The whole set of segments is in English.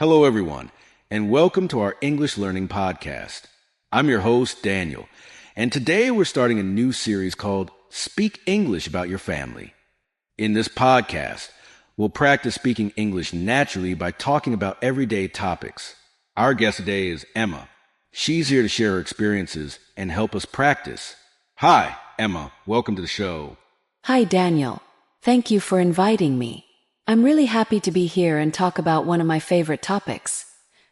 Hello, everyone, and welcome to our English Learning Podcast. I'm your host, Daniel, and today we're starting a new series called Speak English About Your Family. In this podcast, we'll practice speaking English naturally by talking about everyday topics. Our guest today is Emma. She's here to share her experiences and help us practice. Hi, Emma. Welcome to the show. Hi, Daniel. Thank you for inviting me. I'm really happy to be here and talk about one of my favorite topics,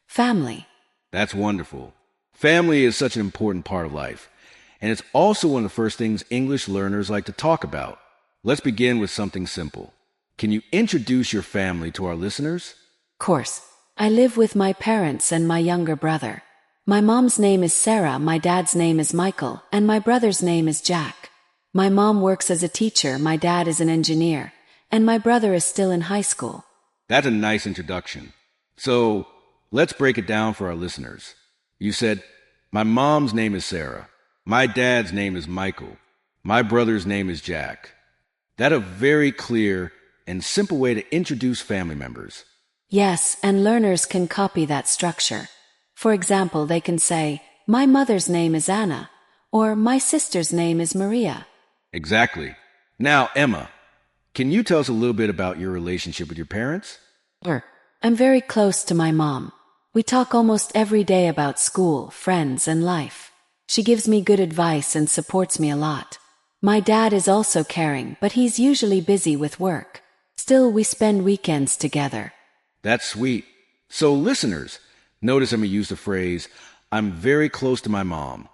family. That's wonderful. Family is such an important part of life, and it's also one of the first things English learners like to talk about. Let's begin with something simple. Can you introduce your family to our listeners? Of course. I live with my parents and my younger brother. My mom's name is Sarah, my dad's name is Michael, and my brother's name is Jack. My mom works as a teacher, my dad is an engineer, and my brother is still in high school. That's a nice introduction. So, let's break it down for our listeners. You said, my mom's name is Sarah. My dad's name is Michael. My brother's name is Jack. That's a very clear and simple way to introduce family members. Yes, and learners can copy that structure. For example, they can say, my mother's name is Anna, or my sister's name is Maria. Exactly. Now, Emma, can you tell us a little bit about your relationship with your parents? Sure. I'm very close to my mom. We talk almost every day about school, friends, and life. She gives me good advice and supports me a lot. My dad is also caring, but he's usually busy with work. Still, we spend weekends together. That's sweet. So, listeners, notice Emma used the phrase, I'm very close to my mom.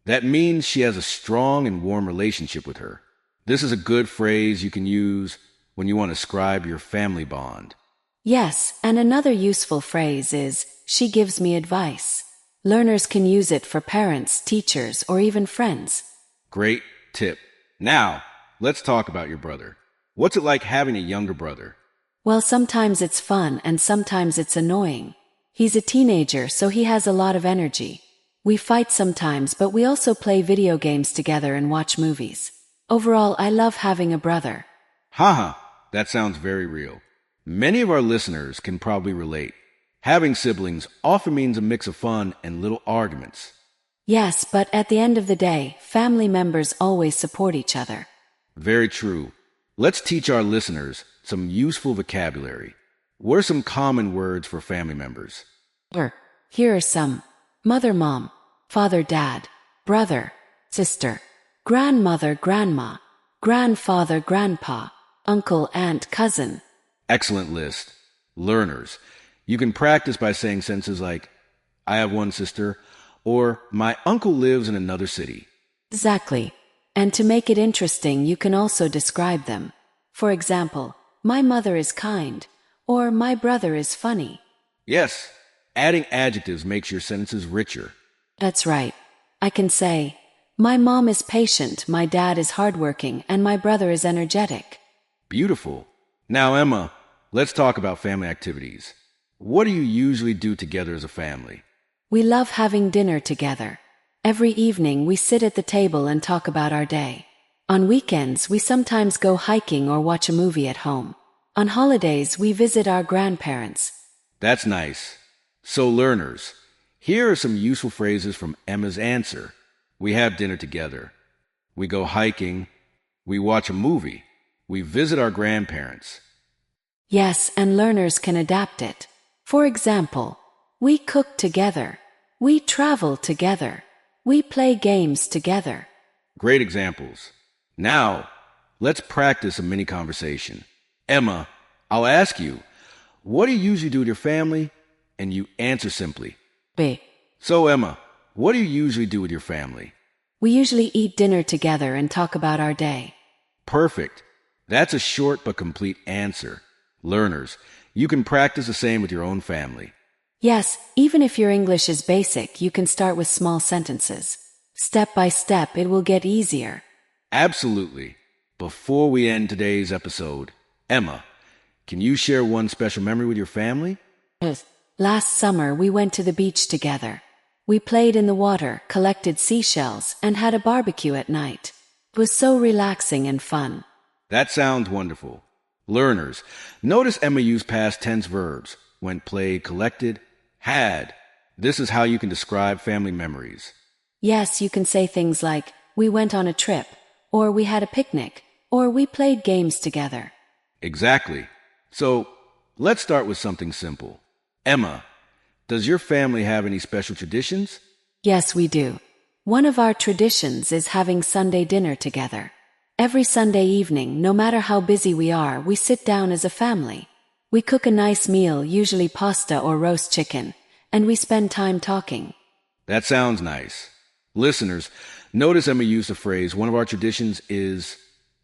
That means she has a strong and warm relationship with her. This is a good phrase you can use when you want to describe your family bond. Yes, and another useful phrase is, she gives me advice. Learners can use it for parents, teachers, or even friends. Great tip. Now, let's talk about your brother. What's it like having a younger brother? Well, sometimes it's fun and sometimes it's annoying. He's a teenager, so he has a lot of energy. We fight sometimes, but we also play video games together and watch movies. Overall, I love having a brother. Haha, that sounds very real. Many of our listeners can probably relate. Having siblings often means a mix of fun and little arguments. Yes, but at the end of the day, family members always support each other. Very true. Let's teach our listeners some useful vocabulary. What are some common words for family members? Here are some. Mother, mom. Father, dad. Brother, sister. Grandmother, grandma. Grandfather, grandpa. Uncle, aunt, cousin. Excellent list. Learners, you can practice by saying sentences like, I have one sister, or my uncle lives in another city. Exactly. And to make it interesting, you can also describe them. For example, my mother is kind, or my brother is funny. Yes, adding adjectives makes your sentences richer. That's right. I can say, my mom is patient, my dad is hardworking, and my brother is energetic. Beautiful. Now, Emma, let's talk about family activities. What do you usually do together as a family? We love having dinner together. Every evening we sit at the table and talk about our day. On weekends we sometimes go hiking or watch a movie at home. On holidays we visit our grandparents. That's nice. So learners, here are some useful phrases from Emma's answer. We have dinner together. We go hiking. We watch a movie. We visit our grandparents. Yes, and learners can adapt it. For example, we cook together. We travel together. We play games together. Great examples. Now, let's practice a mini conversation. Emma, I'll ask you, what do you usually do with your family? And you answer simply. B. So, Emma, what do you usually do with your family? We usually eat dinner together and talk about our day. Perfect. That's a short but complete answer. Learners, you can practice the same with your own family. Yes, even if your English is basic, you can start with small sentences. Step by step, it will get easier. Absolutely. Before we end today's episode, Emma, can you share one special memory with your family? Last summer, we went to the beach together. We played in the water, collected seashells, and had a barbecue at night. It was so relaxing and fun. That sounds wonderful. Learners, notice Emma used past tense verbs, went, played, collected, had. This is how you can describe family memories. Yes, you can say things like, we went on a trip, or we had a picnic, or we played games together. Exactly. So, let's start with something simple. Emma, does your family have any special traditions? Yes, we do. One of our traditions is having Sunday dinner together. Every Sunday evening, no matter how busy we are, we sit down as a family. We cook a nice meal, usually pasta or roast chicken, and we spend time talking. That sounds nice. Listeners, notice Emma used the phrase, one of our traditions is.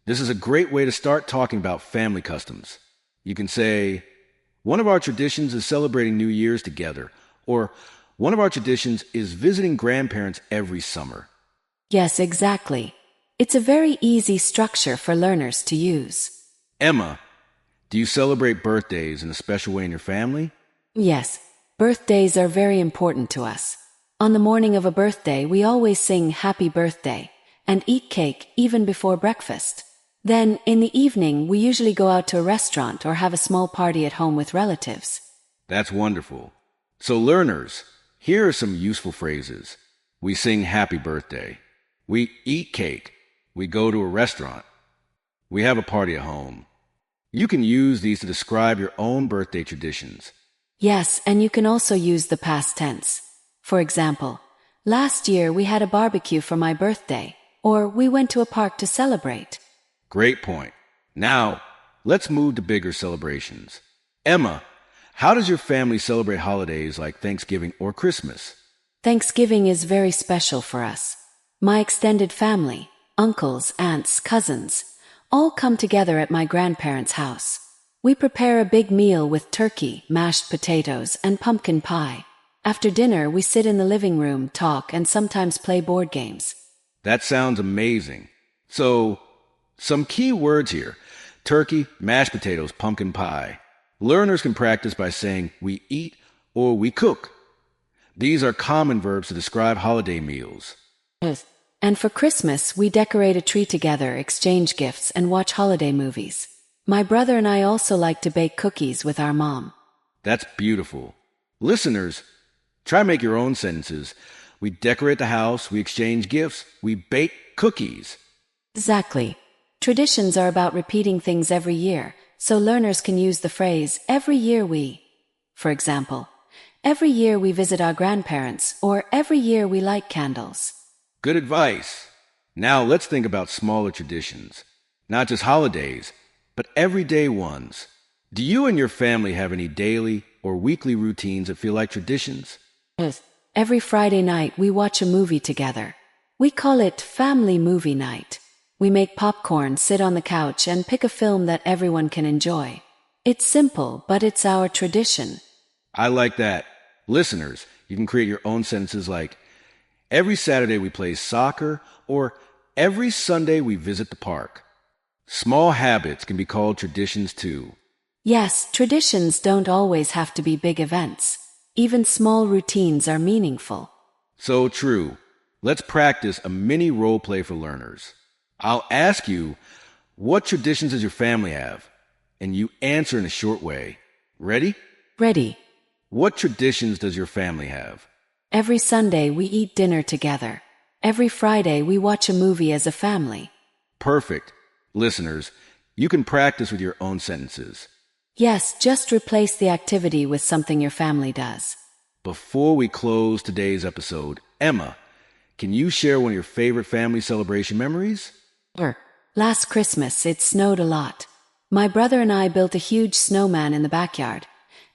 This is a great way to start talking about family customs. You can say, one of our traditions is celebrating New Year's together, or one of our traditions is visiting grandparents every summer. Yes, exactly. It's a very easy structure for learners to use. Emma, do you celebrate birthdays in a special way in your family? Yes, birthdays are very important to us. On the morning of a birthday, we always sing happy birthday and eat cake even before breakfast. Then, in the evening, we usually go out to a restaurant or have a small party at home with relatives. That's wonderful. So learners, here are some useful phrases. We sing happy birthday. We eat cake. We go to a restaurant. We have a party at home. You can use these to describe your own birthday traditions. Yes, and you can also use the past tense. For example, last year we had a barbecue for my birthday, or we went to a park to celebrate. Great point. Now, let's move to bigger celebrations. Emma, how does your family celebrate holidays like Thanksgiving or Christmas? Thanksgiving is very special for us. My extended family, uncles, aunts, cousins, all come together at my grandparents' house. We prepare a big meal with turkey, mashed potatoes, and pumpkin pie. After dinner, we sit in the living room, talk, and sometimes play board games. That sounds amazing. So, some key words here. Turkey, mashed potatoes, pumpkin pie. Learners can practice by saying we eat or we cook. These are common verbs to describe holiday meals. And for Christmas, we decorate a tree together, exchange gifts, and watch holiday movies. My brother and I also like to bake cookies with our mom. That's beautiful. Listeners, try make your own sentences. We decorate the house, we exchange gifts, we bake cookies. Exactly. Traditions are about repeating things every year, so learners can use the phrase, every year we. For example, every year we visit our grandparents, or every year we light candles. Good advice. Now let's think about smaller traditions. Not just holidays, but everyday ones. Do you and your family have any daily or weekly routines that feel like traditions? Every Friday night we watch a movie together. We call it family movie night. We make popcorn, sit on the couch, and pick a film that everyone can enjoy. It's simple, but it's our tradition. I like that. Listeners, you can create your own sentences like, every Saturday we play soccer, or every Sunday we visit the park. Small habits can be called traditions too. Yes, traditions don't always have to be big events. Even small routines are meaningful. So true. Let's practice a mini role play for learners. I'll ask you, what traditions does your family have? And you answer in a short way. Ready? Ready. What traditions does your family have? Every Sunday we eat dinner together. Every Friday we watch a movie as a family. Perfect. Listeners, you can practice with your own sentences. Yes, just replace the activity with something your family does. Before we close today's episode, Emma, can you share one of your favorite family celebration memories? Last Christmas, it snowed a lot. My brother and I built a huge snowman in the backyard,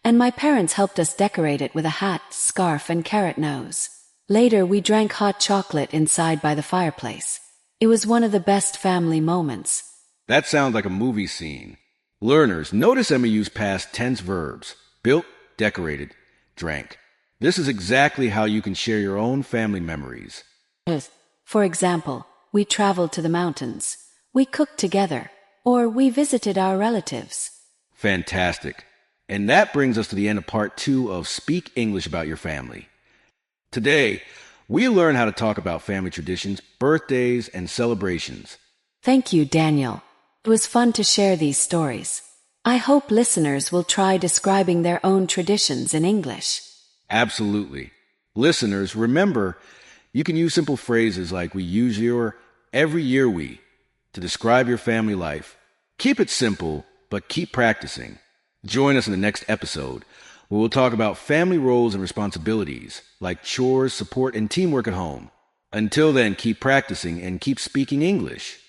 and my parents helped us decorate it with a hat, scarf, and carrot nose. Later, we drank hot chocolate inside by the fireplace. It was one of the best family moments. That sounds like a movie scene. Learners, notice Emma used past tense verbs. Built, decorated, drank. This is exactly how you can share your own family memories. For example, we traveled to the mountains. We cooked together. Or we visited our relatives. Fantastic. And that brings us to the end of part 2 of Speak English About Your Family. Today, we learn how to talk about family traditions, birthdays, and celebrations. Thank you, Daniel. It was fun to share these stories. I hope listeners will try describing their own traditions in English. Absolutely. Listeners, remember, you can use simple phrases like we use your, every year we, to describe your family life. Keep it simple, but keep practicing. Join us in the next episode, where we'll talk about family roles and responsibilities, like chores, support, and teamwork at home. Until then, keep practicing and keep speaking English.